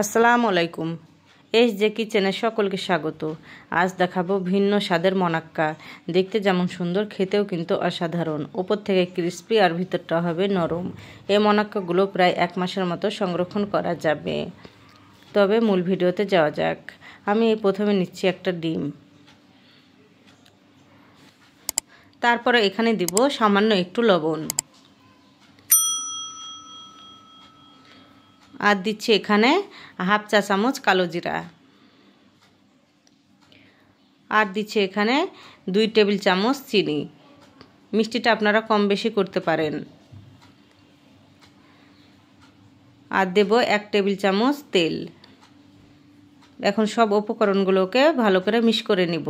আসসালামু আলাইকুম। S J কিচেনে সকলকে স্বাগত। আজ দেখাবো ভিন্ন স্বাদের মনাক্কা। দেখতে যেমন সুন্দর, খেতেও কিন্তু অসাধারণ। উপর থেকে ক্রিস্পি আর ভিতরটা হবে নরম। এই মনাক্কাগুলো প্রায় 1 মাসের মতো সংরক্ষণ করা যাবে। তবে মূল ভিডিওতে যাওয়া যাক। আমি প্রথমে নিচ্ছি একটা ডিম, তারপরে এখানে দিব সামান্য একটু লবণ, আর দিচ্ছি এখানে 1/2 চা চামচ কালো জিরা, আর দিচ্ছি এখানে 2 টেবিল চামচ চিনি। মিষ্টিটা আপনারা কম বেশি করতে পারেন। আর দেব 1 টেবিল চামচ তেল। এখন সব উপকরণগুলোকে ভালো করে মিক্স করে নিব।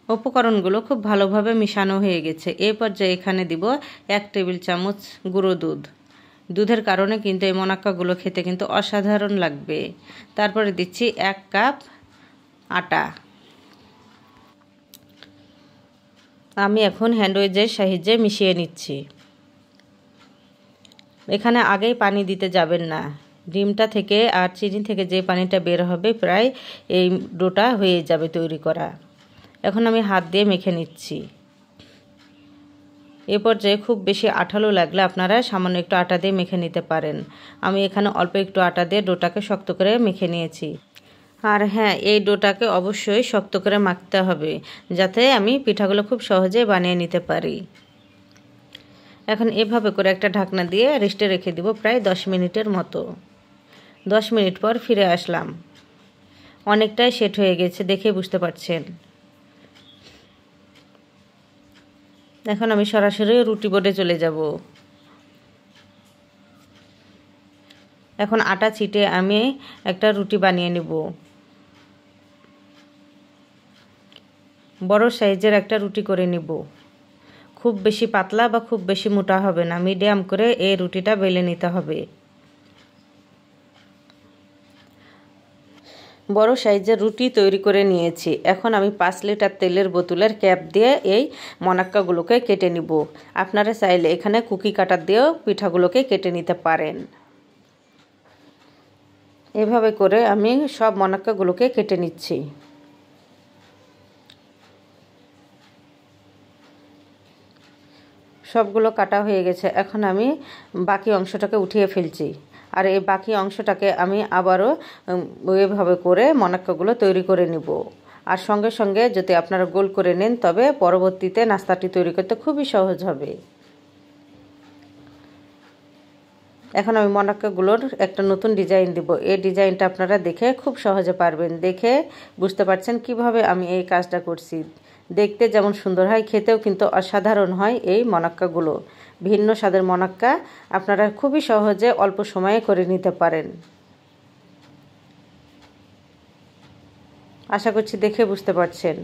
উপকরণগুলো খুব ভালোভাবে মিশানো হয়ে গেছে। এই পর্যায়ে এখানে দিব 1 টেবিল চামচ গুঁড়ো দুধ। দুধের কারণে কিন্তু এই মনাক্কাগুলো খেতে কিন্তু অসাধারণ লাগবে। তারপরে দিচ্ছি 1 কাপ আটা। আমি এখন হ্যান্ড উইচের সাহায্যে মিশিয়ে নিচ্ছি। এখানে আগেই পানি দিতে যাবেন না। ডিমটা থেকে আর চিনি থেকে যে পানিটা বের হবে প্রায় এই ডোটা হয়ে যাবে তৈরি করা। এখন আমি হাত দিয়ে মেখে নিচ্ছি। এ পর্যায়ে খুব বেশি আঠালো লাগলে আপনারা সামান্য একটু আটা দিয়ে মেখে নিতে পারেন। আমি এখানে অল্প একটু আটা দিয়ে ডোটাকে শক্ত করে মেখে নিয়েছি। আর হ্যাঁ, এই ডোটাকে অবশ্যই শক্ত করে মাখতে হবে, যাতে আমি পিঠাগুলো খুব সহজে বানিয়ে নিতে পারি। এখন এভাবে করে একটা ঢাকনা দিয়ে রেস্টে রেখে দিব প্রায় 10 মিনিটের মতো। 10 মিনিট পর ফিরে আসলাম। অনেকটাই সেট হয়ে গেছে, দেখে বুঝতে পারছেন। এখন আমি সরাসরি রুটি বোর্ডে চলে যাব। এখন আটা ছিটে আমি একটা রুটি বানিয়ে নেব। বড় সাইজের একটা রুটি করে নেব। খুব বেশি পাতলা বা খুব বেশি মোটা হবে না, মিডিয়াম করে এই রুটিটা বেলে নিতে হবে। বড় সাইজের রুটি তৈরি করে নিয়েছি। এখন আমি 5 লিটার তেলের বোতলের ক্যাপ দিয়ে এই মনাক্কাগুলোকে কেটে নিব। আপনারা চাইলে এখানে কুকি কাটার দিয়েও পিঠাগুলোকে কেটে নিতে পারেন। এভাবে করে আমি সব মনাক্কাগুলোকে কেটে নিচ্ছি। সবগুলো কাটা হয়ে গেছে। এখন আমি বাকি অংশটাকে উঠিয়ে ফেলছি। আর এই বাকি অংশটাকে আমি আবারও এভাবে করে মনাক্কাগুলো তৈরি করে নিব। আর সঙ্গে সঙ্গে যদি আপনারা গোল করে নেন, তবে পরবর্তীতে নাস্তাটি তৈরি করতে খুবই সহজ হবে। এখন আমি মনাক্কাগুলোর একটা নতুন ডিজাইন দিব। এই ডিজাইনটা আপনারা দেখে খুব সহজে পারবেন। দেখে বুঝতে পারছেন কিভাবে আমি এই কাজটা করছি। দেখতে যেমন সুন্দর হয়, খেতেও কিন্তু অসাধারণ হয় এই মনাক্কাগুলো। ভিন্ন স্বাদের মনাক্কা আপনারা খুবই সহজে অল্প সময়ে করে নিতে পারেন। আশা করছি দেখে বুঝতে পারছেন।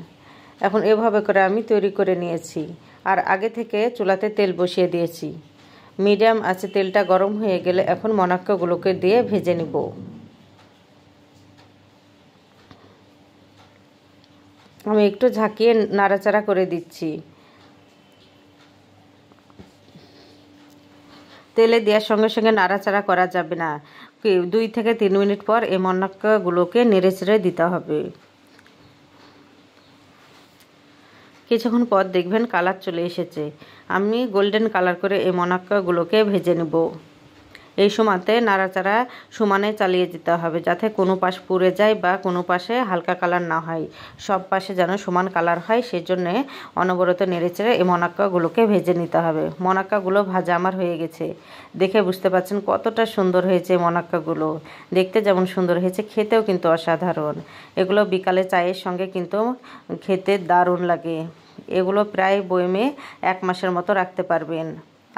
এখন এভাবে করে আমি তৈরি করে নিয়েছি। আর আগে থেকে চুলাতে তেল বসিয়ে দিয়েছি। মিডিয়াম আছে, তেলটা গরম হয়ে গেলে এখন মনাক্কাগুলোকে দিয়ে ভেজে নিব। আমি একটু ঝাঁকিয়ে নাড়াচাড়া করে দিচ্ছি। তেলে দেওয়ার সঙ্গে সঙ্গে নাড়াচাড়া করা যাবে না। 2 থেকে 3 মিনিট পর এই মনাক্কাগুলোকে নেড়ে চেড়ে দিতে হবে। কিছুক্ষণ পর দেখবেন কালার চলে এসেছে। আমি গোল্ডেন কালার করে এই মনাক্কাগুলোকে ভেজে নেব। এই সময়তে নাড়াচাড়া সমানে চালিয়ে যেতে হবে, যাতে কোনো পাশ পুড়ে যায় বা কোনো পাশে হালকা কালার না হয়। সব পাশে যেন সমান কালার হয়, সেজন্য অনবরত নেড়েচেড়ে এই মনাক্কাগুলোকে ভেজে নিতে হবে। মনাক্কাগুলো ভাজা আমার হয়ে গেছে। দেখে বুঝতে পারছেন কতটা সুন্দর হয়েছে মনাক্কাগুলো। দেখতে যেমন সুন্দর হয়েছে, খেতেও কিন্তু অসাধারণ। এগুলো বিকালে চায়ের সঙ্গে কিন্তু খেতে দারুণ লাগে। এগুলো প্রায় বয়মে 1 মাসের মতো রাখতে পারবেন।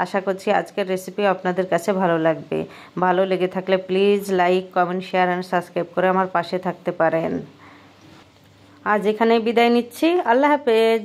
আশা করছি আজকের রেসিপি আপনাদের কাছে ভালো লাগবে। ভালো লেগে থাকলে please like, comment, share and subscribe করে আমার পাশে থাকতে পারেন। আজ এখানে বিদায় নিচ্ছি। আল্লাহ হাফেজ।